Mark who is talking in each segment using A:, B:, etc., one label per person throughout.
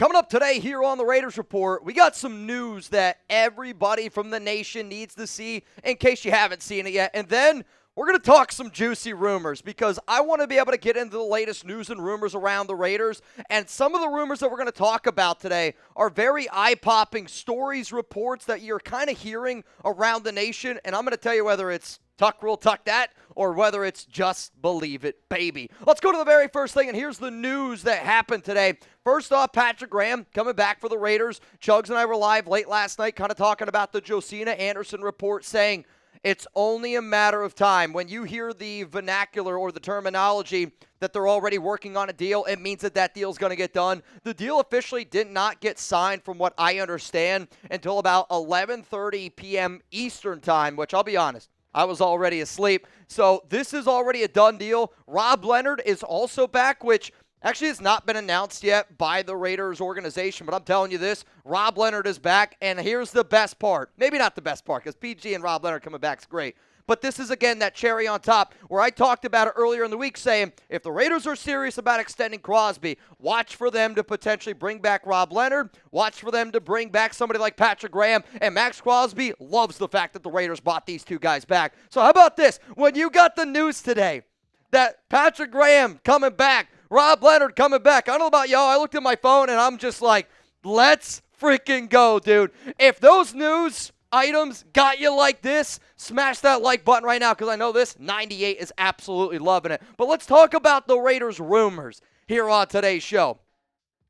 A: Coming up today here on the Raiders Report, we got some news that everybody from the nation needs to see in case you haven't seen it yet. And then we're going to talk some juicy rumors because I want to be able to get into the latest news and rumors around the Raiders. And some of the rumors that we're going to talk about today are very eye-popping stories, reports that you're kind of hearing around the nation. And I'm going to tell you whether it's tuck rule, tuck that, or whether it's just believe it, baby. Let's go to the very first thing, and here's the news that happened today. First off, Patrick Graham coming back for the Raiders. Chugs and I were live late last night kind of talking about the Josina Anderson report, saying it's only a matter of time. When you hear the vernacular or the terminology that they're already working on a deal, it means that that deal is going to get done. The deal officially did not get signed, from what I understand, until about 11:30 p.m. Eastern time, which I'll be honest, I was already asleep. So this is already a done deal. Rob Leonard is also back, which actually has not been announced yet by the Raiders organization. But I'm telling you this, Rob Leonard is back. And here's the best part. Maybe not the best part, because PG and Rob Leonard coming back is great. But this is, again, that cherry on top where I talked about it earlier in the week, saying if the Raiders are serious about extending Crosby, watch for them to potentially bring back Rob Leonard. Watch for them to bring back somebody like Patrick Graham. And Max Crosby loves the fact that the Raiders bought these two guys back. So how about this? When you got the news today that Patrick Graham coming back, Rob Leonard coming back, I don't know about y'all, I looked at my phone and I'm just like, let's freaking go, dude. If those news items got you like this, smash that like button right now, because I know this 98 is absolutely loving it. But let's talk about the Raiders rumors here on today's show.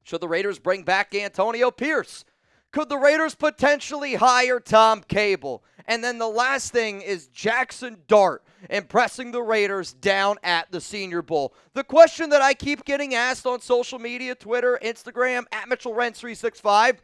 A: Should the Raiders bring back Antonio Pierce? Could the Raiders potentially hire Tom Cable? And then the last thing is Jaxson Dart impressing the Raiders down at the Senior Bowl. The question that I keep getting asked on social media, Twitter, Instagram, at MitchellRents365,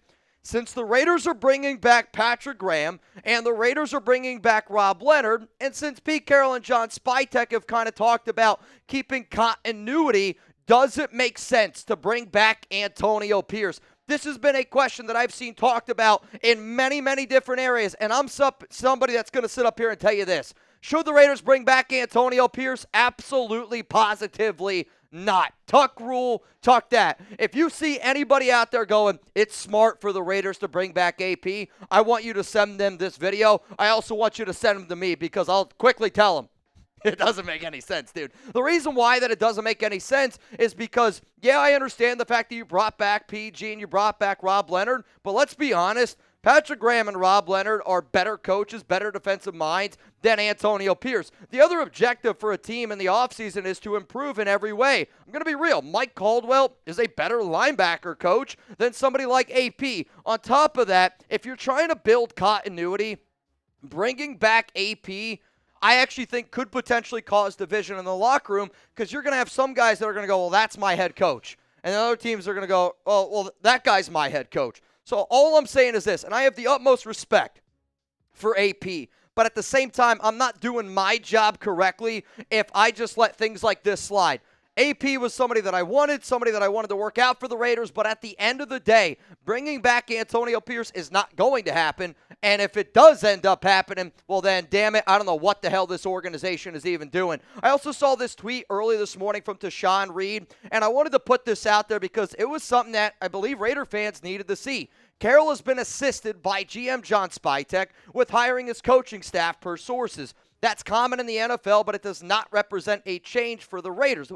A: since the Raiders are bringing back Patrick Graham and the Raiders are bringing back Rob Leonard, and since Pete Carroll and John Spytek have kind of talked about keeping continuity, does it make sense to bring back Antonio Pierce? This has been a question that I've seen talked about in many, many different areas, and I'm somebody that's going to sit up here and tell you this. Should the Raiders bring back Antonio Pierce? Absolutely, positively not. Tuck rule, tuck that. If you see anybody out there going, it's smart for the Raiders to bring back AP, I want you to send them this video. I also want you to send them to me, because I'll quickly tell them it doesn't make any sense, dude. The reason why that it doesn't make any sense is because, yeah, I understand the fact that you brought back PG and you brought back Rob Leonard, but let's be honest, Patrick Graham and Rob Leonard are better coaches, better defensive minds than Antonio Pierce. The other objective for a team in the offseason is to improve in every way. I'm going to be real. Mike Caldwell is a better linebacker coach than somebody like AP. On top of that, if you're trying to build continuity, bringing back AP, I actually think could potentially cause division in the locker room, because you're going to have some guys that are going to go, well, that's my head coach. And the other teams are going to go, oh, well, that guy's my head coach. So all I'm saying is this, and I have the utmost respect for AP, but at the same time, I'm not doing my job correctly if I just let things like this slide. AP was somebody that I wanted to work out for the Raiders, but at the end of the day, bringing back Antonio Pierce is not going to happen, and if it does end up happening, well then, damn it, I don't know what the hell this organization is even doing. I also saw this tweet early this morning from Tashawn Reed, and I wanted to put this out there because it was something that I believe Raider fans needed to see. Carroll has been assisted by GM John Spytek with hiring his coaching staff per sources. That's common in the NFL, but it does not represent a change for the Raiders.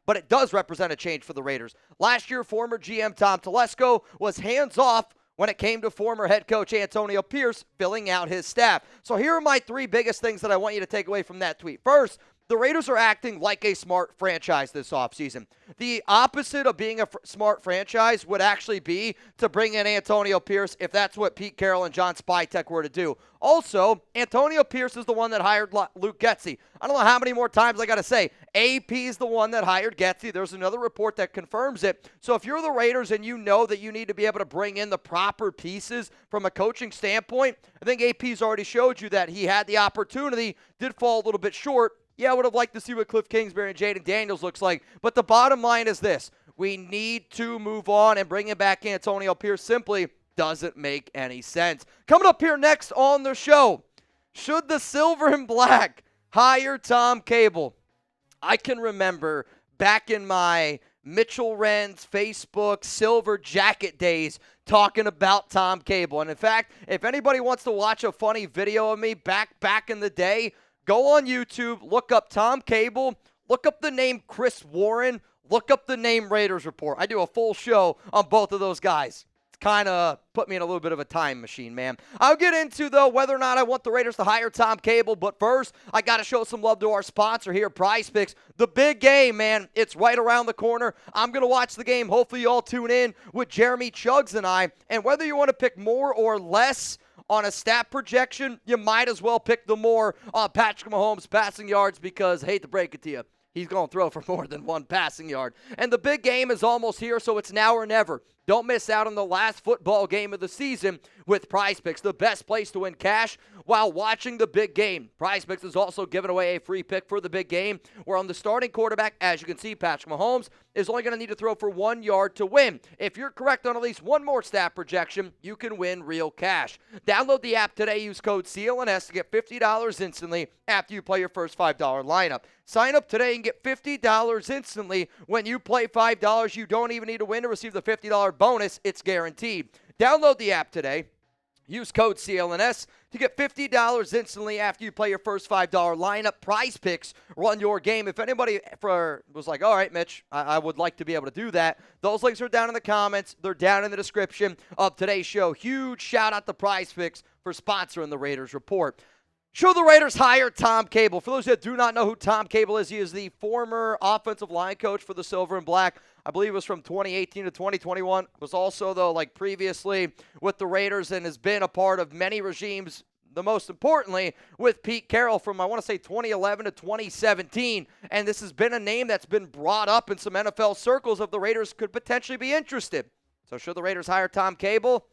A: But it does represent a change for the Raiders. Last year, former GM Tom Telesco was hands-off when it came to former head coach Antonio Pierce filling out his staff. So here are my three biggest things that I want you to take away from that tweet. First, the Raiders are acting like a smart franchise this offseason. The opposite of being a smart franchise would actually be to bring in Antonio Pierce if that's what Pete Carroll and John Spytek were to do. Also, Antonio Pierce is the one that hired Luke Getsy. I don't know how many more times I got to say. AP is the one that hired Getsy. There's another report that confirms it. So if you're the Raiders and you know that you need to be able to bring in the proper pieces from a coaching standpoint, I think AP's already showed you that he had the opportunity, did fall a little bit short. Yeah, I would have liked to see what Cliff Kingsbury and Jaden Daniels looks like. But the bottom line is this. We need to move on, and bringing back Antonio Pierce simply doesn't make any sense. Coming up here next on the show, should the Silver and Black hire Tom Cable? I can remember back in my Mitchell Wren's Facebook Silver Jacket Days talking about Tom Cable. And in fact, if anybody wants to watch a funny video of me back in the day, go on YouTube, look up Tom Cable, look up the name Chris Warren, look up the name Raiders Report. I do a full show on both of those guys. Kind of put me in a little bit of a time machine, man. I'll get into, though, whether or not I want the Raiders to hire Tom Cable. But first, I got to show some love to our sponsor here, Prize Picks. The big game, man. It's right around the corner. I'm going to watch the game. Hopefully, you all tune in with Jeremy Chuggs and I. And whether you want to pick more or less on a stat projection, you might as well pick the more on Patrick Mahomes' passing yards because, I hate to break it to you, he's going to throw for more than one passing yard. And the big game is almost here, so it's now or never. Don't miss out on the last football game of the season with Prize Picks, the best place to win cash while watching the big game. Prize Picks is also giving away a free pick for the big game, where on the starting quarterback, as you can see, Patrick Mahomes is only going to need to throw for 1 yard to win. If you're correct on at least one more stat projection, you can win real cash. Download the app today. Use code CLNS to get $50 instantly after you play your first $5 lineup. Sign up today and get $50 instantly when you play $5. You don't even need to win to receive the $50 bonus. It's guaranteed. Download the app today. Use code CLNS to get $50 instantly after you play your first $5 lineup. Prize Picks run your game. If anybody was like, all right, Mitch, I would like to be able to do that, those links are down in the comments. They're down in the description of today's show. Huge shout out to Prize Picks for sponsoring the Raiders Report. Should the Raiders hire Tom Cable? For those that do not know who Tom Cable is, he is the former offensive line coach for the Silver and Black. I believe it was from 2018 to 2021. Was also, though, like previously with the Raiders and has been a part of many regimes, the most importantly with Pete Carroll from, I want to say, 2011 to 2017. And this has been a name that's been brought up in some NFL circles of the Raiders could potentially be interested. So should the Raiders hire Tom Cable?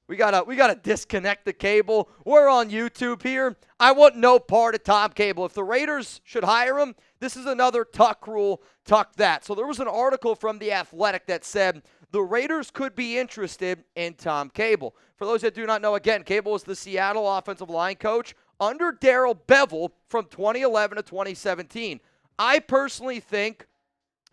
A: We gotta disconnect the cable. We're on YouTube here. I want no part of Tom Cable. If the Raiders should hire him, this is another tuck rule, tuck that. So there was an article from The Athletic that said the Raiders could be interested in Tom Cable. For those that do not know, again, Cable was the Seattle offensive line coach under Darrell Bevell from 2011 to 2017. I personally think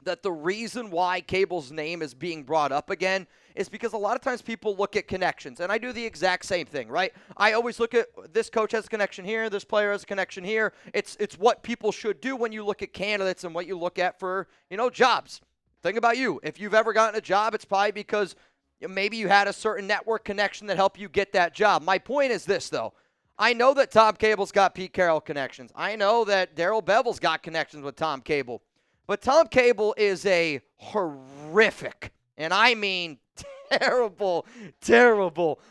A: that the reason why Cable's name is being brought up again is because a lot of times people look at connections, and I do the exact same thing, right? I always look at this coach has a connection here, this player has a connection here. It's what people should do when you look at candidates and what you look at for, jobs. Think about you. If you've ever gotten a job, it's probably because maybe you had a certain network connection that helped you get that job. My point is this, though. I know that Tom Cable's got Pete Carroll connections. I know that Darrell Bevell's got connections with Tom Cable. But Tom Cable is a horrific, and I mean terrible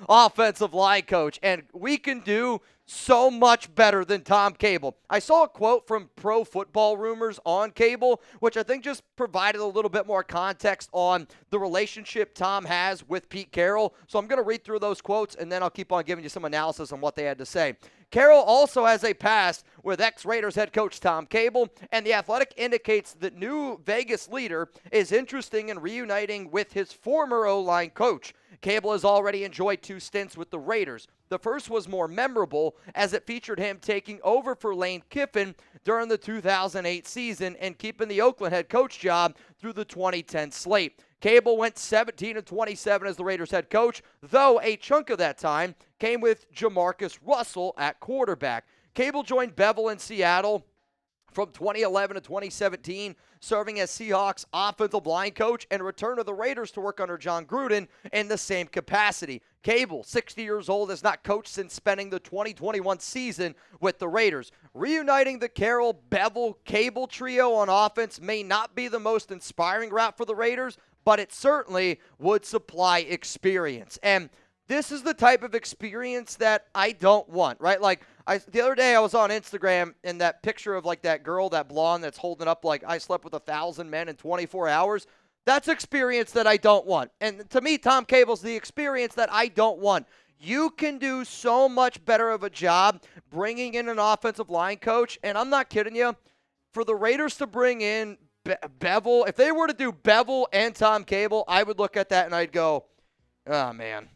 A: offensive line coach. And we can do so much better than Tom Cable. I saw a quote from Pro Football Rumors on Cable, which I think just provided a little bit more context on the relationship Tom has with Pete Carroll. So I'm going to read through those quotes, and then I'll keep on giving you some analysis on what they had to say. Carroll also has a past with ex-Raiders head coach Tom Cable, and The Athletic indicates the new Vegas leader is interested in reuniting with his former O-line coach. Cable has already enjoyed 2 stints with the Raiders. The first was more memorable as it featured him taking over for Lane Kiffin during the 2008 season and keeping the Oakland head coach job through the 2010 slate. Cable went 17-27 as the Raiders head coach, though a chunk of that time came with Jamarcus Russell at quarterback. Cable joined Bevell in Seattle from 2011 to 2017, serving as Seahawks offensive line coach and returned to the Raiders to work under John Gruden in the same capacity. Cable, 60 years old, has not coached since spending the 2021 season with the Raiders. Reuniting the Carroll, Bevell, Cable trio on offense may not be the most inspiring route for the Raiders, but it certainly would supply experience. And this is the type of experience that I don't want, right? Like, the other day I was on Instagram, and that picture of, like, that girl, that blonde that's holding up, like, I slept with 1,000 men in 24 hours. That's experience that I don't want. And to me, Tom Cable's the experience that I don't want. You can do so much better of a job bringing in an offensive line coach, and I'm not kidding you. For the Raiders to bring in Bevell, if they were to do Bevell and Tom Cable, I would look at that and I'd go, oh, man.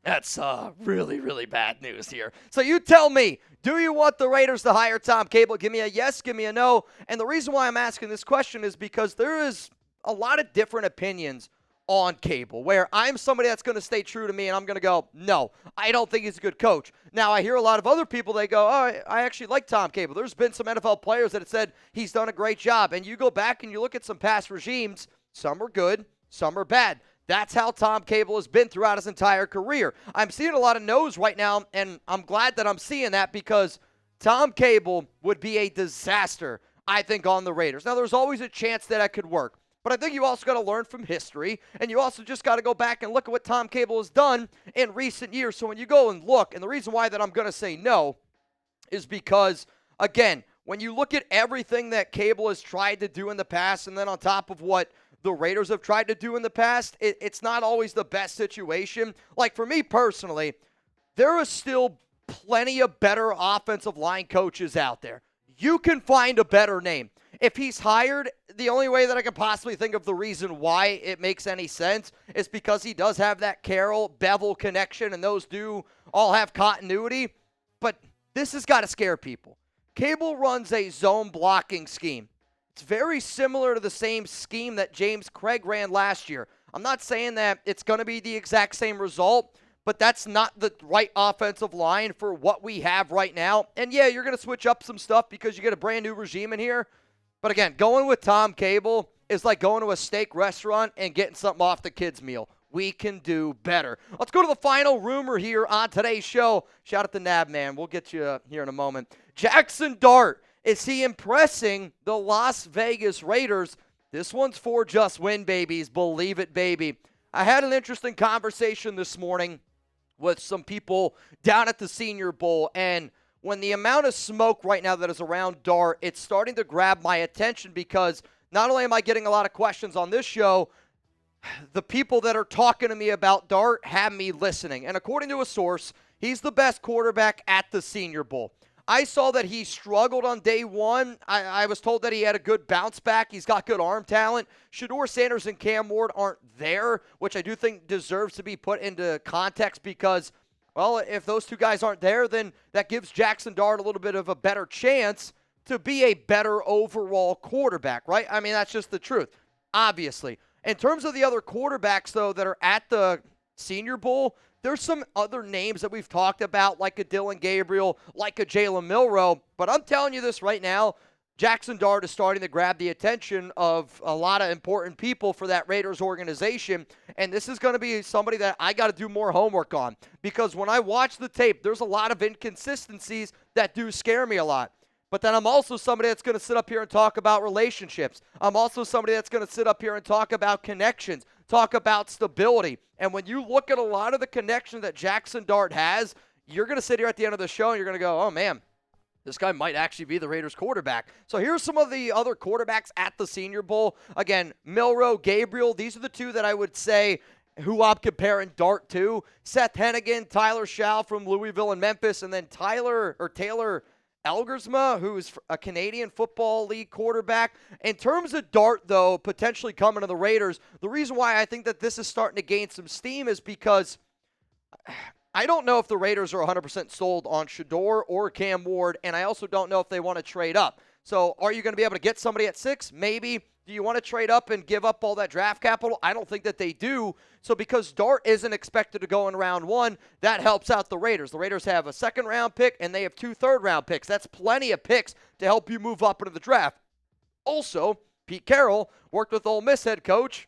A: That's really bad news here. So you tell me, do you want the Raiders to hire Tom Cable? Give me a yes, give me a no. And the reason why I'm asking this question is because there is a lot of different opinions on Cable, where I'm somebody that's going to stay true to me and I'm going to go, no, I don't think he's a good coach. Now, I hear a lot of other people, they go, oh, I actually like Tom Cable. There's been some NFL players that have said he's done a great job. And you go back and you look at some past regimes, some are good, some are bad. That's how Tom Cable has been throughout his entire career. I'm seeing a lot of no's right now, and I'm glad that I'm seeing that because Tom Cable would be a disaster, I think, on the Raiders. Now, there's always a chance that could work. But I think you also got to learn from history, and you also just got to go back and look at what Tom Cable has done in recent years. So when you go and look, and the reason why that I'm going to say no is because, again, when you look at everything that Cable has tried to do in the past, and then on top of what the Raiders have tried to do in the past, it's not always the best situation. Like, for me personally, there are still plenty of better offensive line coaches out there. You can find a better name. If he's hired, the only way that I can possibly think of the reason why it makes any sense is because he does have that Carroll-Bevel connection, and those do all have continuity. But this has got to scare people. Cable runs a zone blocking scheme. It's very similar to the same scheme that James Craig ran last year. I'm not saying that it's going to be the exact same result, but that's not the right offensive line for what we have right now. And yeah, you're going to switch up some stuff because you get a brand new regime in here. But again, going with Tom Cable is like going to a steak restaurant and getting something off the kids' meal. We can do better. Let's go to the final rumor here on today's show. Shout out to Nab, man. We'll get you here in a moment. Jaxson Dart, is he impressing the Las Vegas Raiders? This one's for just win, babies. Believe it, baby. I had an interesting conversation this morning with some people down at the Senior Bowl, and when the amount of smoke right now that is around Dart, it's starting to grab my attention because not only am I getting a lot of questions on this show, the people that are talking to me about Dart have me listening. And according to a source, he's the best quarterback at the Senior Bowl. I saw that he struggled on day one. I was told that he had a good bounce back. He's got good arm talent. Shedeur Sanders and Cam Ward aren't there, which I do think deserves to be put into context because, well, if those two guys aren't there, then that gives Jaxson Dart a little bit of a better chance to be a better overall quarterback, right? I mean, that's just the truth, obviously. In terms of the other quarterbacks, though, that are at the Senior Bowl, there's some other names that we've talked about, like a Dylan Gabriel, like a Jalen Milroe. But I'm telling you this right now, Jaxson Dart is starting to grab the attention of a lot of important people for that Raiders organization. And this is going to be somebody that I got to do more homework on. Because when I watch the tape, there's a lot of inconsistencies that do scare me a lot. But then I'm also somebody that's going to sit up here and talk about relationships. I'm also somebody that's going to sit up here and talk about connections, talk about stability. And when you look at a lot of the connections that Jaxson Dart has, you're going to sit here at the end of the show and you're going to go, oh, man, this guy might actually be the Raiders quarterback. So here's some of the other quarterbacks at the Senior Bowl. Again, Milroe, Gabriel, these are the two that I would say who I'm comparing Dart to. Seth Hennigan, Tyler Schau from Louisville and Memphis, and then Taylor Elgersma, who's a Canadian Football League quarterback. In terms of Dart, though, potentially coming to the Raiders, the reason why I think that this is starting to gain some steam is because I don't know if the Raiders are 100% sold on Shedeur or Cam Ward, and I also don't know if they want to trade up. So are you going to be able to get somebody at 6? Maybe. Do you want to trade up and give up all that draft capital? I don't think that they do. So because Dart isn't expected to go in round 1, that helps out the Raiders. The Raiders have a second-round pick, and they have 2 third-round picks. That's plenty of picks to help you move up into the draft. Also, Pete Carroll worked with Ole Miss head coach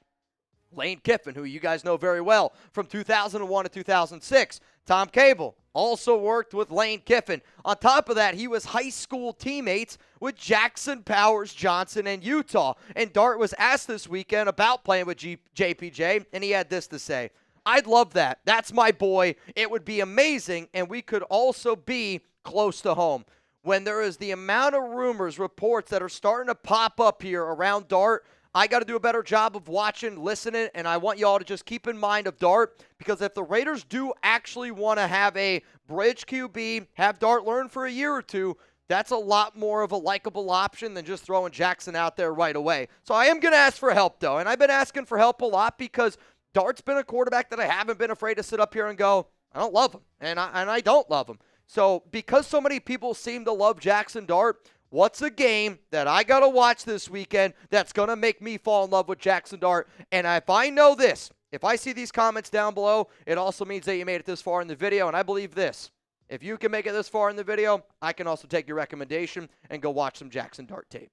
A: Lane Kiffin, who you guys know very well, from 2001 to 2006. Tom Cable also worked with Lane Kiffin. On top of that, he was high school teammates with Jackson Powers Johnson in Utah. And Dart was asked this weekend about playing with JPJ, and he had this to say: I'd love that. That's my boy. It would be amazing, and we could also be close to home. When there is the amount of rumors, reports that are starting to pop up here around Dart, I got to do a better job of watching, listening, and I want you all to just keep in mind of Dart, because if the Raiders do actually want to have a bridge QB, have Dart learn for a year or two, that's a lot more of a likable option than just throwing Jaxson out there right away. So I am going to ask for help, though, and I've been asking for help a lot because Dart's been a quarterback that I haven't been afraid to sit up here and go, I don't love him, and I don't love him. So because so many people seem to love Jaxson Dart, what's a game that I got to watch this weekend that's going to make me fall in love with Jaxson Dart? And if I know this, if I see these comments down below, it also means that you made it this far in the video. And I believe this. If you can make it this far in the video, I can also take your recommendation and go watch some Jaxson Dart tape.